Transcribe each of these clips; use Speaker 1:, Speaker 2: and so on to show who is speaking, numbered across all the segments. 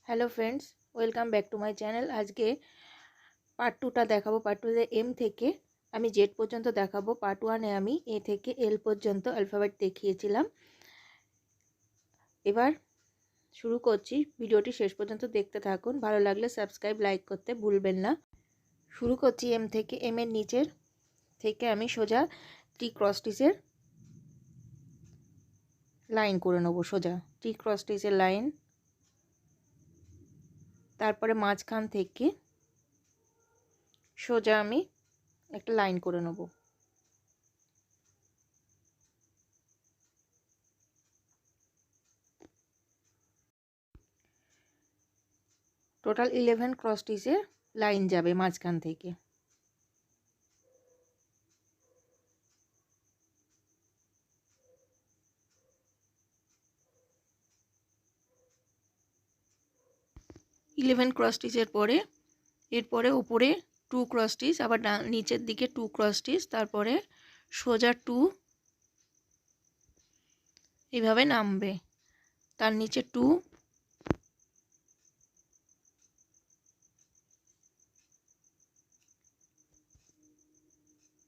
Speaker 1: Hello friends, welcome back to my channel. আজকে part টুটা দেখাবো। পার্ট টুতে এম থেকে আমি জেড পর্যন্ত দেখাবো। পার্ট ওয়ানে আমি এ থেকে এল পর্যন্ত অ্যালফাবেট দেখিয়েছিলাম। এবার শুরু করছি। ভিডিওটি শেষ পর্যন্ত দেখতে থাকুন। ভালো লাগলে সাবস্ক্রাইব, লাইক করতে ভুলবেন না। শুরু করছি এম থেকে। এম এর নিচের থেকে আমি সোজা টি ক্রস স্টিচের লাইন করে নেবো। সোজা টি ক্রস স্টিচের লাইন, তারপরে মাঝখান থেকে সোজা আমি একটা লাইন করে নেব। টোটাল 11 ক্রস স্টিচের লাইন যাবে মাঝখান থেকে। ক্রস স্টিচের পরে এরপরে উপরে 2 ক্রস স্টিচ, আবার নিচের দিকে 2 ক্রস স্টিচ, তারপরে সোজা 2 এইভাবে নামবে। তার নিচে 2,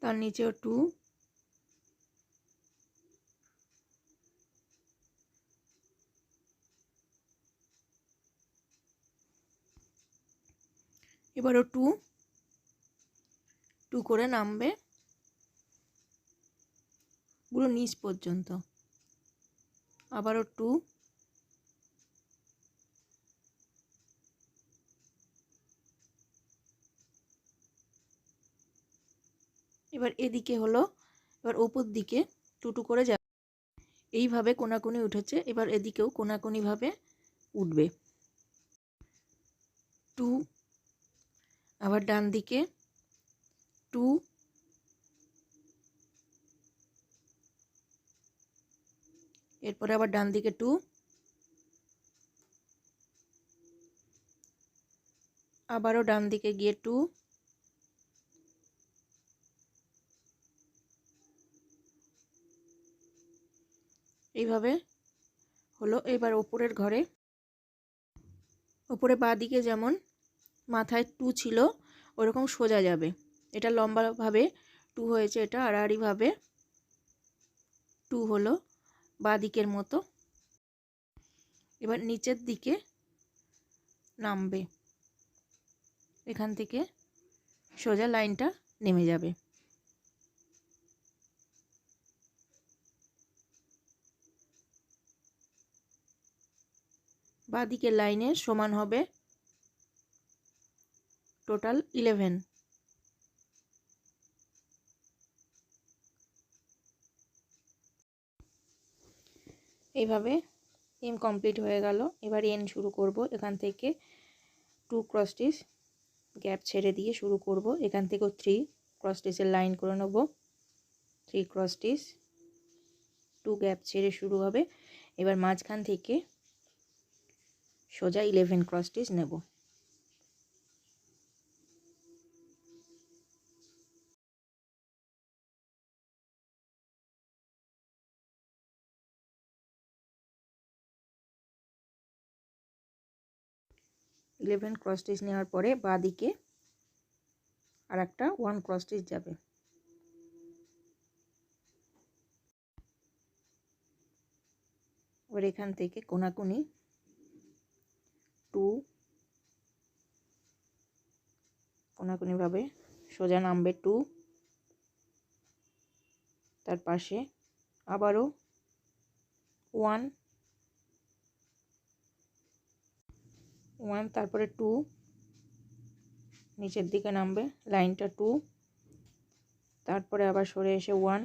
Speaker 1: তার নিচেও 2, এবারও 2 করে নামবে পুরো নিচ পর্যন্ত। আবারও 2, এবার এদিকে হলো, এবার ওপর দিকে 2 করে যাবে। এইভাবে কোনাকুনি উঠেছে, এবার এদিকেও কোনাকুনি ভাবে উঠবে। 2, আবার ডান দিকে 2, এরপরে আবার ডান দিকে 2, আবারও ডান দিকে গিয়ে 2, এইভাবে হলো। এবার ওপরের ঘরে, ওপরে বাঁ দিকে যেমন মাথায় 2 ছিল ওরকম সোজা যাবে। এটা লম্বাভাবে 2 হয়েছে, এটা আড়াআড়িভাবে 2 হলো বাঁ দিকের মতো। এবার নিচের দিকে নামবে, এখান থেকে সোজা লাইনটা নেমে যাবে। বাঁ দিকের লাইনের সমান হবে টোটাল 11। এইভাবে এম কমপ্লিট হয়ে গেল। এবার এন শুরু করব। এখান থেকে 2 ক্রস স্টিচ গ্যাপ ছেড়ে দিয়ে শুরু করব। এখান থেকেও 3 ক্রস স্টিচের লাইন করে নেব। 3 ক্রস স্টিচ, 2 গ্যাপ ছেড়ে শুরু হবে। এবার মাঝখান থেকে সোজা 11 ক্রস স্টিচ নেব। ক্রস স্টিচ নেওয়ার পরে বাঁ দিকে আর একটা 1 ক্রস স্টিচ যাবে। এবার এখান থেকে কোনাকুনি 2 কোনাকুনি ভাবে সোজা নামবে 2, তার পাশে আবারও 1, তারপরে 2 নিচের দিকে নামবে লাইনটা 2, তারপরে আবার সরে এসে 1,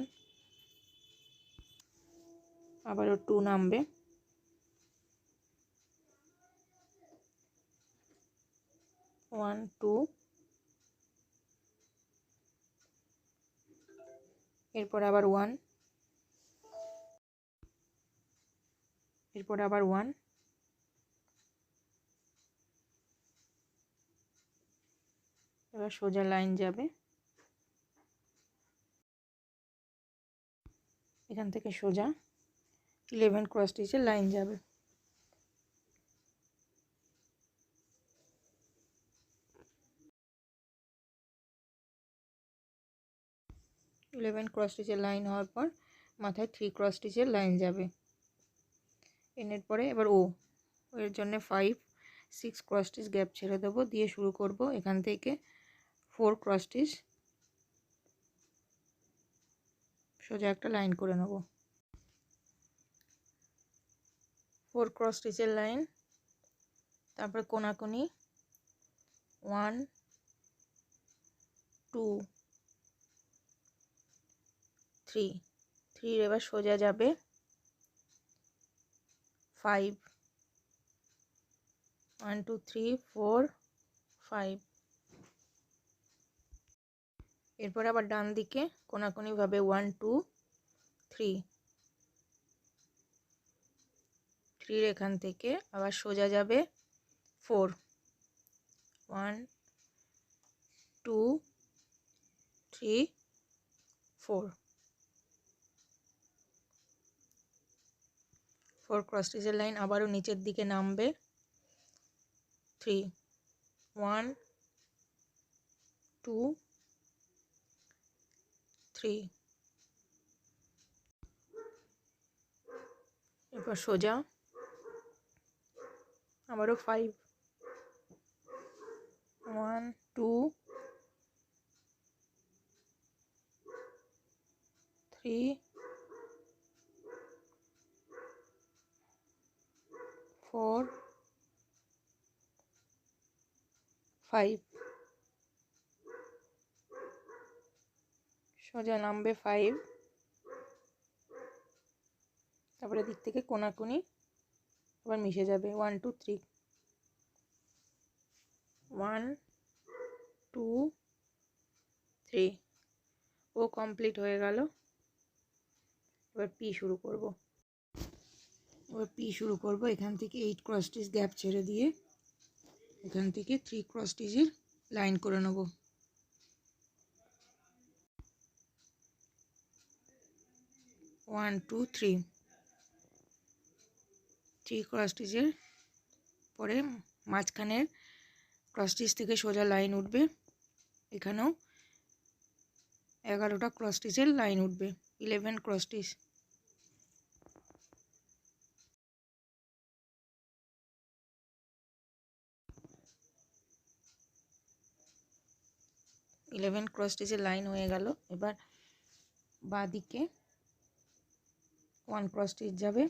Speaker 1: আবারও 2 নামবে, 1 2, এরপর আবার 1, এরপর আবার 1, এবার সোজা লাইন যাবে। এখান থেকে সোজা 11 ক্রস স্টিচের লাইন যাবে। 11 ক্রস স্টিচের লাইন হওয়ার পর মাথায় 3 ক্রস স্টিচের লাইন যাবে। এর পরে এবার এর জন্য 5 6 ক্রস স্টিচ গ্যাপ ছেড়ে দেবো, দিয়ে শুরু করব এখান থেকে 4 ক্রস স্টিচ সোজা একটা লাইন করে নেব। 4 ক্রস স্টিচের লাইন, তারপরে কোনাকুনি 1 2 3 এবার সোজা যাবে 5 1 2 3 4 5। এরপর আবার ডান দিকে কোনাকুনি ভাবে 1 2 3 এখান থেকে আবার সোজা যাবে 4 1 2 3 4 ক্রস স্টিচের লাইন, আবারও নিচের দিকে নামবে 3 1 2 3। এরপর সোজা আবারও 5 1 2 3 4 5 সোজা নামবে 5, তারপরে দিক থেকে কোনাকুনি আবার মিশে যাবে 1 2 3 1 2 3। কমপ্লিট হয়ে গেল। এবার পি শুরু করব। এখান থেকে 8 ক্রস স্টিচ গ্যাপ ছেড়ে দিয়ে এখান থেকে 3 ক্রস স্টিচের লাইন করে নেব। 1 2 3 ক্রস স্টিচের পরে মাঝখানের ক্রস স্টিচ থেকে সোজা লাইন উঠবে, এখানেও 11টা ক্রস স্টিচের লাইন উঠবে, 11 ক্রস স্টিচ। ক্রস স্টিচের লাইন হয়ে গেল। এবার বাঁ দিকে 1 ক্রস স্টিচ যাবে,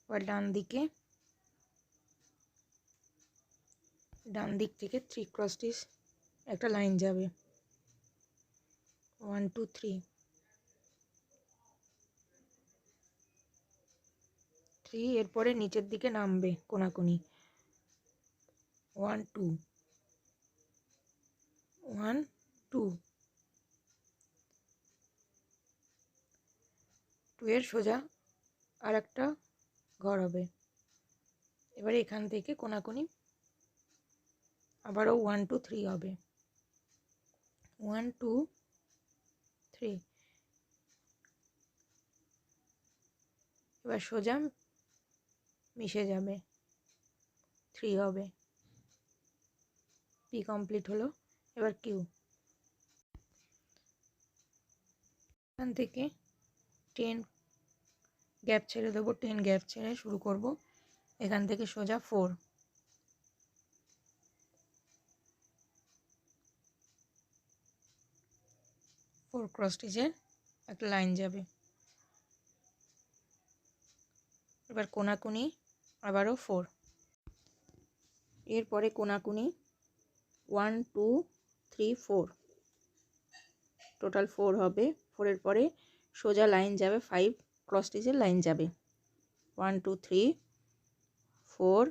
Speaker 1: এবার ডান দিক থেকে 3 ক্রস স্টিচ একটা লাইন যাবে 1 2 3 এরপরে নিচের দিকে নামবে কোনাকুনি 1 2 1 2 এর সোজা আর একটা ঘর হবে। এবারে এখান থেকে কোনাকুনি আবারও 1 2 3 হবে 1 2 3। এবার সোজা মিশে যাবে 3 হবে। পি কমপ্লিট হলো। এবার কিউ, এখান থেকে 10 গ্যাপ ছেড়ে দেবো, 10 গ্যাপ ছেড়ে শুরু করব এখান থেকে সোজা 4 ক্রস স্টিচের একটা লাইন যাবে। এবার কোনাকুনি আবারও 4, এরপরে কোনাকুনি 1 2 3 4 টোটাল 4 হবে। 4 এর পরে সোজা লাইন যাবে 5 ক্রস স্টিচের লাইন যাবে 1 2 3 4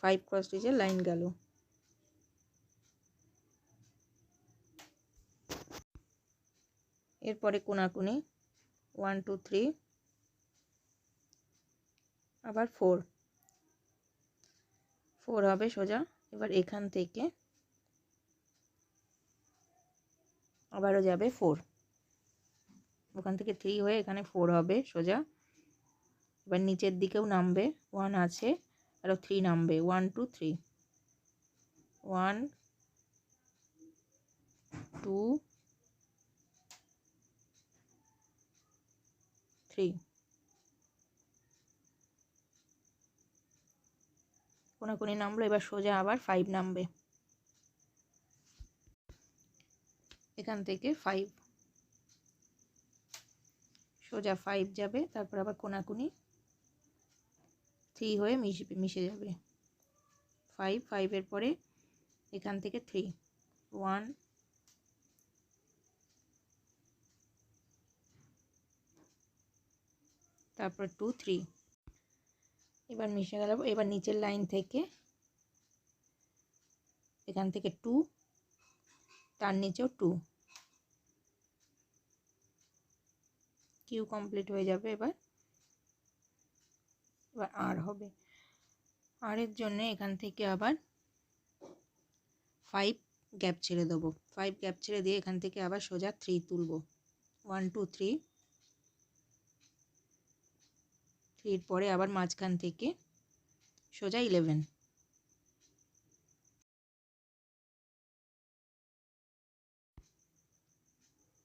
Speaker 1: 5 ক্রস স্টিচের লাইন গেল। এরপরে কোনাকুনি 1 2 3 আবার 4 হবে সোজা। এবার এখান থেকে আবারও যাবে 4, ওখান থেকে 3 হয়ে এখানে 4 হবে সোজা। এবার নিচের দিকেও নামবে 1 আছে, আরও 3 নামবে 1 2 3 1 2 3 কোনাকুনি নামলো। এবার সোজা আবার 5 নামবে, এখান থেকে 5 সোজা 5 যাবে, তারপর আবার কোনাকুনি 3 হয়ে মিশে যাবে। 5 এর পরে এখান থেকে 3 1 তারপর 2 3 এবার মিশে গেল। এবার নিচের লাইন থেকে এখান থেকে 2, তার নিচেও 2, কিউ কমপ্লিট হয়ে যাবে। এবার আর হবে। আর এর জন্য এখান থেকে আবার 5 গ্যাপ ছেড়ে দেবো। 5 গ্যাপ ছেড়ে দিয়ে এখান থেকে আবার সোজা 3 তুলবো। 1 2 3 3 পরে আবার মাঝখান থেকে সোজা 11,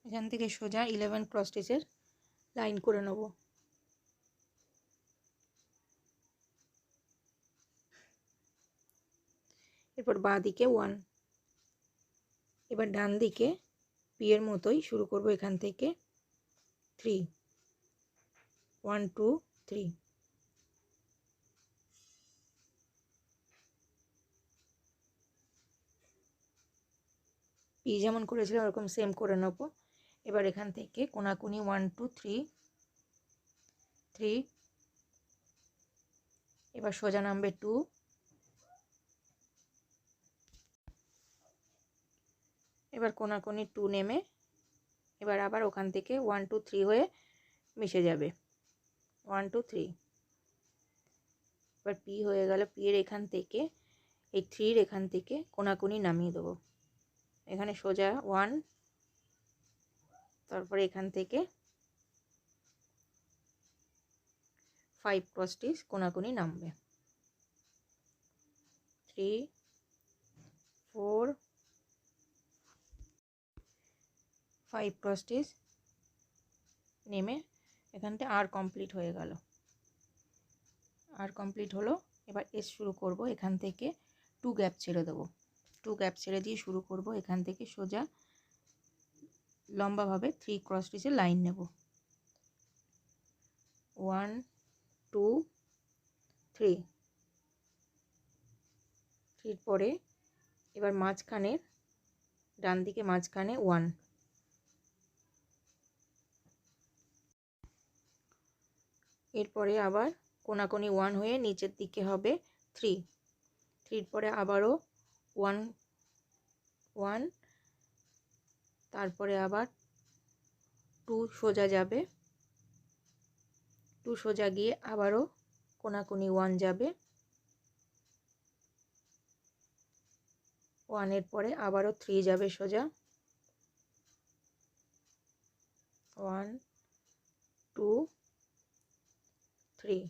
Speaker 1: এখান থেকে সোজা 11 ক্রস স্টিচের লাইন করে নেব। এরপর বাঁ দিকে 1, এবার ডান দিকে পি এর মতোই শুরু করব এখান থেকে 3 1 2 3 পি যেমন করেছিলাম ওরকম সেম করে নেব। এবার এখান থেকে কোনাকুনি 1 2 3 3, এবার সোজা নামবে 2, এবার কোনাকুনি 2 নেমে এবার আবার ওখান থেকে 1 2 3 হয়ে মিশে যাবে। 1 2 3 এবার পি হয়ে গেল। পি এর এখান থেকে এই 3 এখান থেকে কোনাকুনি নামিয়ে দেবো। এখানে সোজা 1, তারপরে এখান থেকে 5 ক্রস স্টিচ কোনাকুনি নামবে। 3 4 5 ক্রস স্টিচ নেমে এখানটা আর কমপ্লিট হয়ে গেল। আর কমপ্লিট হলো। এবার এস শুরু করব। এখান থেকে 2 গ্যাপ ছেড়ে দেবো। 2 গ্যাপ ছেড়ে দিয়ে শুরু করব। এখান থেকে সোজা লম্বাভাবে 3 ক্রস স্টিচের লাইন নেব। 1 2 3 3 পরে এবার মাঝখানে ডান দিকে মাঝখানে 1, এরপরে আবার কোনাকুনি 1 হয়ে নিচের দিকে হবে 3, 3 পরে আবারও 1 1, তারপরে আবার 2 সোজা যাবে, 2 সোজা গিয়ে আবারও কোনাকুনি 1 যাবে, 1 এর পরে আবারও 3 যাবে সোজা, 1 2 3,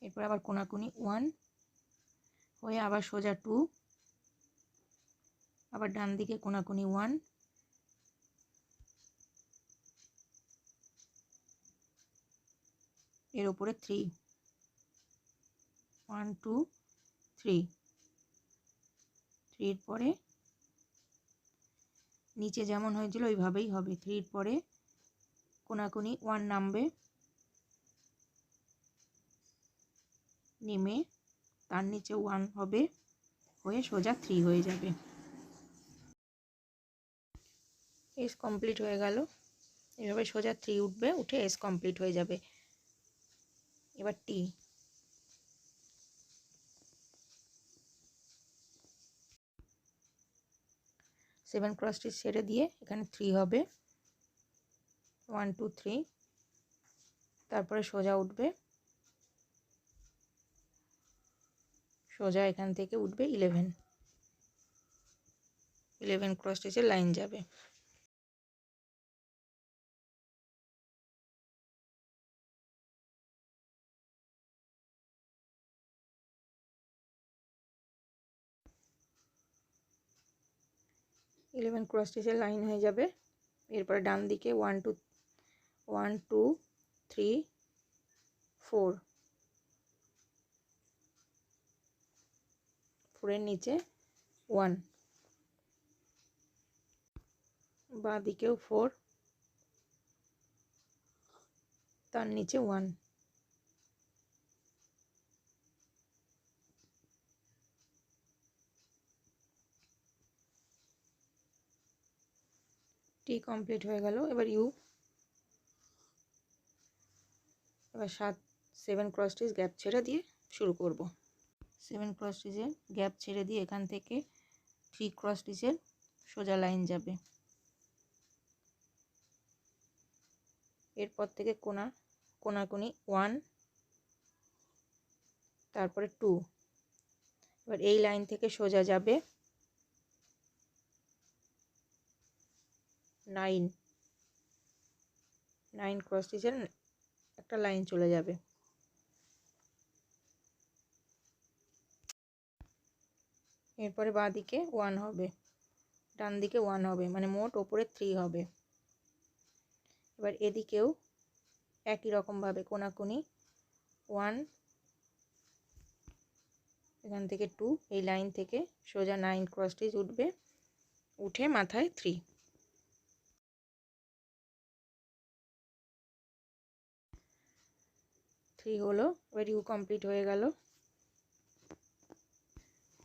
Speaker 1: এরপর আবার কোনাকুনি 1 হয়ে আবার সোজা 2, আবার ডান দিকে কোনাকুনি 1, এর উপরে 3 1 2 3, 3 পরে নিচে যেমন হয়েছিল ওইভাবেই হবে। 3 পরে কোনাকুনি 1 নামবে, নেমে তার নিচে 1 হবে, হয়ে সোজা 3 হয়ে যাবে। এস কমপ্লিট হয়ে গেল। এভাবে সোজা 3 উঠবে, উঠে এস কমপ্লিট হয়ে যাবে। এবার টি 7 ক্রস স্টিচ ছেড়ে দিয়ে এখানে 3 হবে, 1 2 3, তারপরে সোজা উঠবে, সোজা এখান থেকে উঠবে 11 ক্রস স্টিচের লাইন যাবে। 11 ক্রস স্টিচের লাইন হয়ে যাবে। এরপরে ডান দিকে 1 2 3 4 4-এর নিচে 1, বাঁ দিকেও 4, তার নিচে 1, টি কমপ্লিট হয়ে গেল। এবার ইউ, এবার 7 ক্রস স্টিচ গ্যাপ ছেড়ে দিয়ে শুরু করব। 7 ক্রস স্টিচের গ্যাপ ছেড়ে দিয়ে এখান থেকে 3 ক্রস স্টিচের সোজা লাইন যাবে। এরপর থেকে কোনাকুনি 1, তারপরে 2, এবার এই লাইন থেকে সোজা যাবে 9 ক্রস স্টিচের একটা লাইন চলে যাবে। এরপরে বাঁ দিকে 1 হবে, ডান দিকে 1 হবে, মানে মোট ওপরে 3 হবে। এবার এদিকেও একই রকমভাবে কোনাকুনি 1, এখান থেকে 2, এই লাইন থেকে সোজা 9 ক্রস স্টিচ উঠবে, উঠে মাথায় 3। হলো। এবার ইউ কমপ্লিট হয়ে গেল।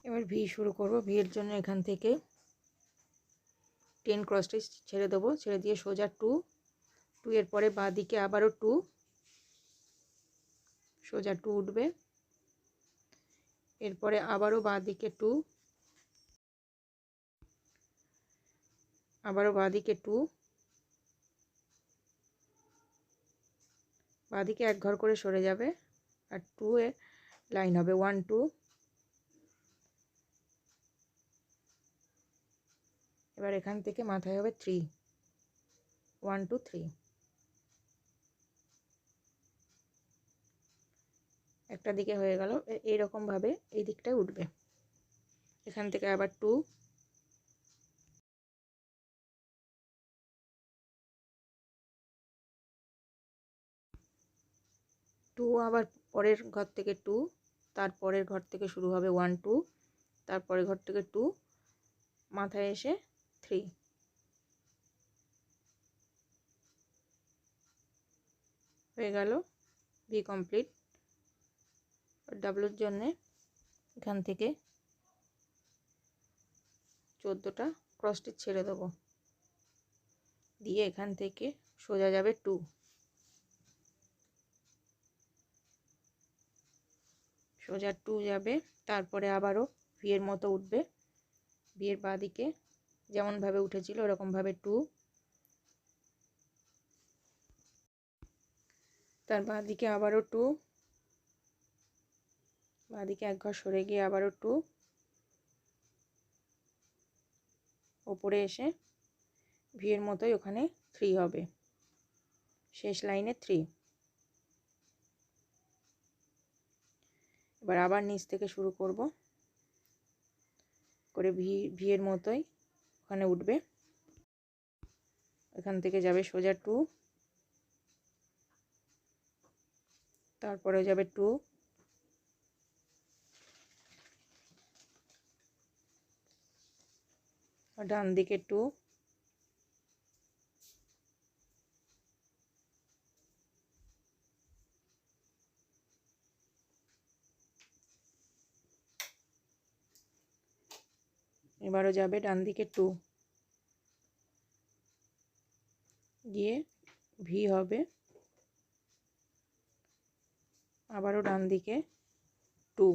Speaker 1: এবার ভি শুরু করব। ভি এর জন্য এখান থেকে 10 ক্রস স্টিচ ছেড়ে দেবো, ছেড়ে দিয়ে সোজা 2, এর পরে বাঁ দিকে আবারও 2, সোজা 2 উঠবে। এরপরে আবারও বাঁ দিকে 2, আবারও বাঁ দিকে 2, বাঁ দিকে এক ঘর করে সরে যাবে, আর 2 এ লাইন হবে 1 2। এবার এখান থেকে মাথায় হবে 3, 1 2 3, একটা দিকে হয়ে গেল। এইরকম ভাবে এই দিকটায় উঠবে। এখান থেকে আবার 2, আবার পরের ঘর থেকে 2, তারপরের ঘর থেকে শুরু হবে 1 2, তারপরের ঘর থেকে 2, মাথায় এসে 3। হয়ে গেল ভি কমপ্লিট। ডাবলুর জন্যে এখান থেকে 14টা ক্রস স্টিচ ছেড়ে দেবো, দিয়ে এখান থেকে সোজা যাবে 2, সোজা 2 যাবে। তারপরে আবারও ভি এর মতো উঠবে, ভি এর বাঁ দিকে যেমনভাবে উঠেছিল ওরকমভাবে 2, তার বাঁ দিকে আবারও 2, বাঁ দিকে এক ঘর সরে গিয়ে আবারও 2, ওপরে এসে ভি এর মতোই ওখানে 3 হবে, শেষ লাইনে 3। এবার আবার নিচ থেকে শুরু করব করে ভি এর মতোই ওখানে উঠবে, এখান থেকে যাবে সোজা 2, তারপরে যাবে 2, ডান দিকে 2, এবারও যাবে ডান দিকে 2, গিয়ে ভি হবে, আবারও ডান দিকে 2,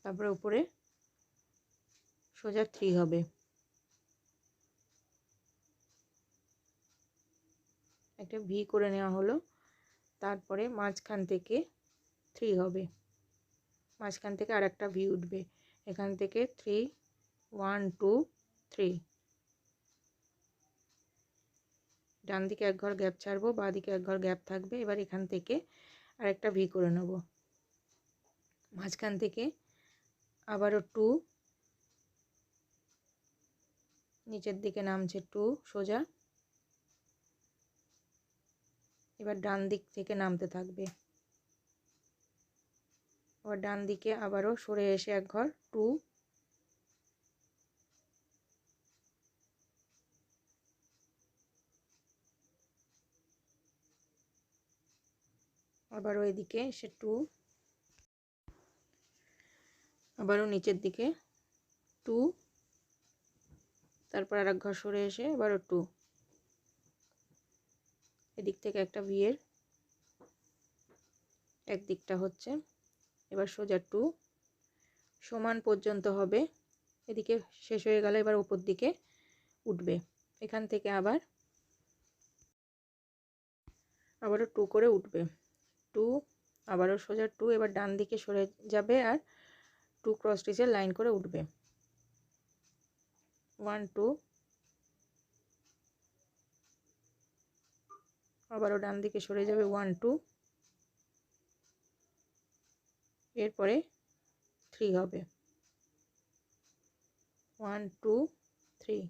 Speaker 1: তারপরে উপরে সোজা 3 হবে। একটা ভি করে নেওয়া হলো, তারপরে মাঝখান থেকে 3 হবে, মাঝখান থেকে আর একটা ভি উঠবে, এখান থেকে 3 1 2 3, ডান দিকে এক ঘর গ্যাপ ছাড়বো, বাঁ দিকে এক ঘর গ্যাপ থাকবে। এবার এখান থেকে আর একটা ভি করে নেব, মাঝখান থেকে আবারও 2, নিচের দিকে নামছে 2 সোজা। এবার ডান দিক থেকে নামতে থাকবে। আবার ডান দিকে আবারও সরে এসে এক ঘর 2, আবারও এদিকে এসে 2, আবারও নিচের দিকে 2, তারপর আর এক ঘর সরে এসে আবারও 2, এদিক থেকে একটা ভি এর একদিকটা হচ্ছে। এবার সোজা 2 সমান পর্যন্ত হবে, এদিকে শেষ হয়ে গেলে এবার উপর দিকে উঠবে। এখান থেকে আবারও 2 করে উঠবে, 2 আবারও সোজা 2, এবার ডান দিকে সরে যাবে আর 2 ক্রস স্টিচের লাইন করে উঠবে। 1 2, আবারও ডান দিকে সরে যাবে 1 2, এরপরে 3 হবে 1 2 3।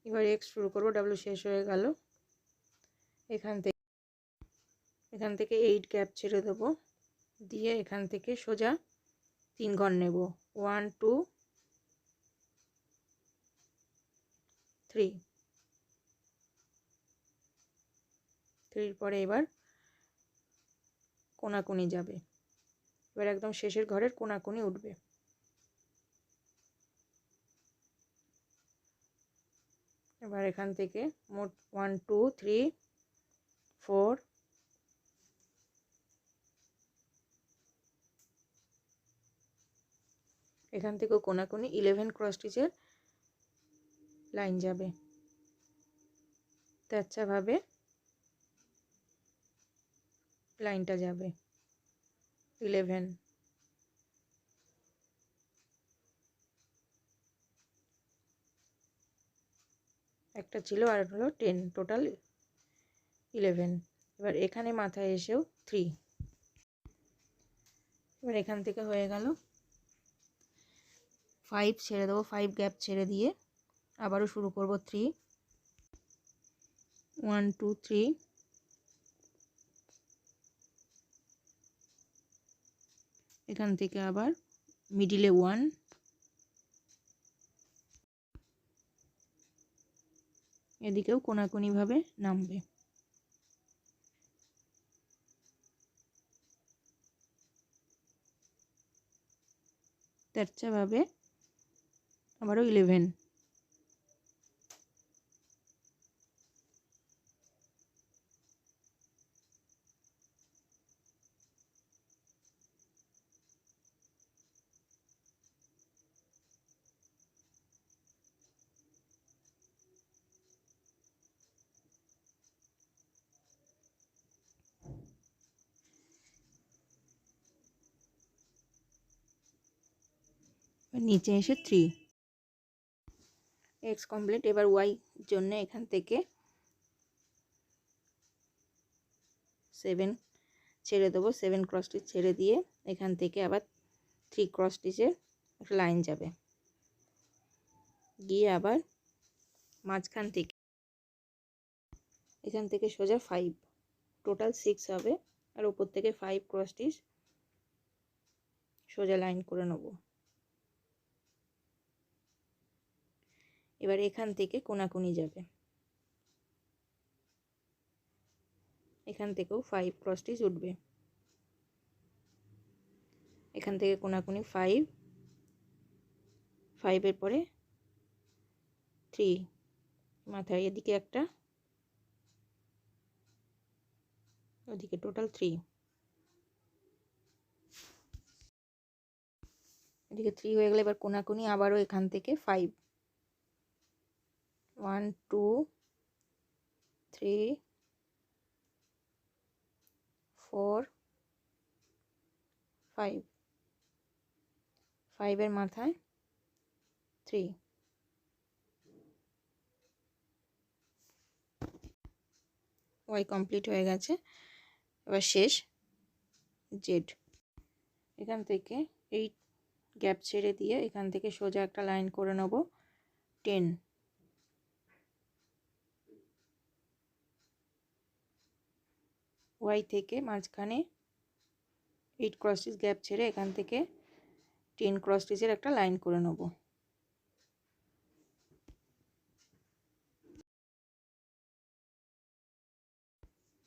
Speaker 1: এবার এক্স শুরু করব, ডাব্লিউ শেষ হয়ে গেল। এখান থেকে 8 গ্যাপ ছেড়ে দেব, দিয়ে এখান থেকে সোজা 3 ঘর নেব 1 2 3, 3 পরে এবার কোনাকুনি যাবে। এবার একদম শেষের ঘরের কোনাকুনি উঠবে। এবার এখান থেকে মোট 1 2 3 4, এখান থেকেও কোনাকুনি 11 ক্রস স্টিচের লাইন যাবে। তেরচা ভাবে লাইনটা যাবে 11, একটা ছিল আর হলো 10, টোটাল 11। এবার এখানে মাথায় এসেও 3, এবার এখান থেকে হয়ে গেল 5 ছেড়ে দেবো, 5 গ্যাপ ছেড়ে দিয়ে আবারও শুরু করব 3 1 2 3, এখান থেকে আবার মিডিলে 1, এদিকেও কোনাকুনি ভাবে নামবে। তেরচা ভাবে আবারও 11, নিচে এসে 3, এক্স কমপ্লিট। এবার ওয়াই জন্য এখান থেকে 7 ছেড়ে দেবো, 7 ক্রস স্টিচ ছেড়ে দিয়ে এখান থেকে আবার 3 ক্রস স্টিচের একটা লাইন যাবে, গিয়ে আবার মাঝখান থেকে এখান থেকে সোজা 5, টোটাল 6 হবে। আর উপর থেকে 5 ক্রস স্টিচ সোজা লাইন করে নেব। এবার এখান থেকে কোনাকুনি যাবে, এখান থেকেও 5 ক্রস স্টিচ উঠবে, এখান থেকে কোনাকুনি 5, 5 পরে 3, মাথায় এদিকে একটা, ওদিকে টোটাল 3, এদিকে 3 হয়ে গেলে এবার কোনাকুনি আবারও এখান থেকে 5 1 2 3 4 5, 5 মাথায় 3, ওয়াই কমপ্লিট হয়ে গেছে। এবার শেষ জেড। এখান থেকে এই গ্যাপ ছেড়ে দিয়ে এখান থেকে সোজা একটা লাইন করে নেব 10। ওয়াই থেকে মাঝখানে 8 ক্রস স্টিচ গ্যাপ ছেড়ে এখান থেকে 10 ক্রস স্টিচের একটা লাইন করে নেব।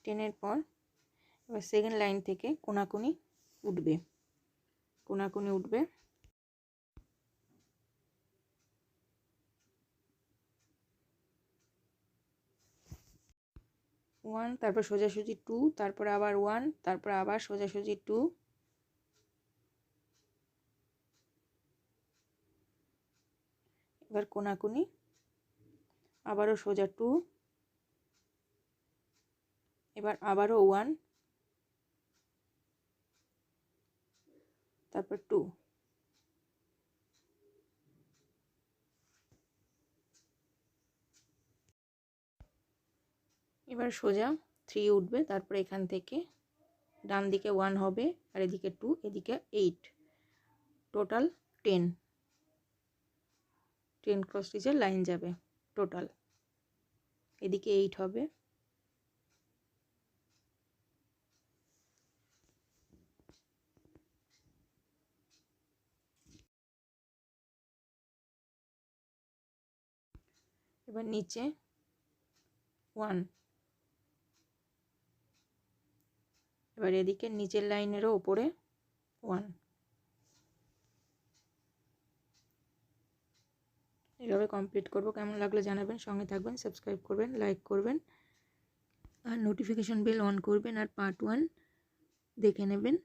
Speaker 1: টেনের পর এবার সেকেন্ড লাইন থেকে কোনাকুনি উঠবে, কোনাকুনি উঠবে। ওয়ান, তারপর সোজাসুজি 2, তারপর আবার 1, তারপর আবার সোজাসুজি 2, এবার কোনাকুনি, আবারও সোজা 2, এবার আবারও 1, তারপর 2। এবার সোজা 3 উঠবে, তারপর এখান থেকে ডান দিকে 1 হবে আর এদিকে 2, এদিকে 8, টোটাল 10 ক্রস স্টিচের লাইন যাবে টোটাল। এদিকে 8 হবে। এবার নিচে 1, এবার এদিকে নিচের লাইনেরও উপরে 1। এভাবে কমপ্লিট করব। কেমন লাগলো জানাবেন, সঙ্গে থাকবেন, সাবস্ক্রাইব করবেন, লাইক করবেন আর নোটিফিকেশন বেল অন করবেন আর পার্ট 1 দেখে নেবেন।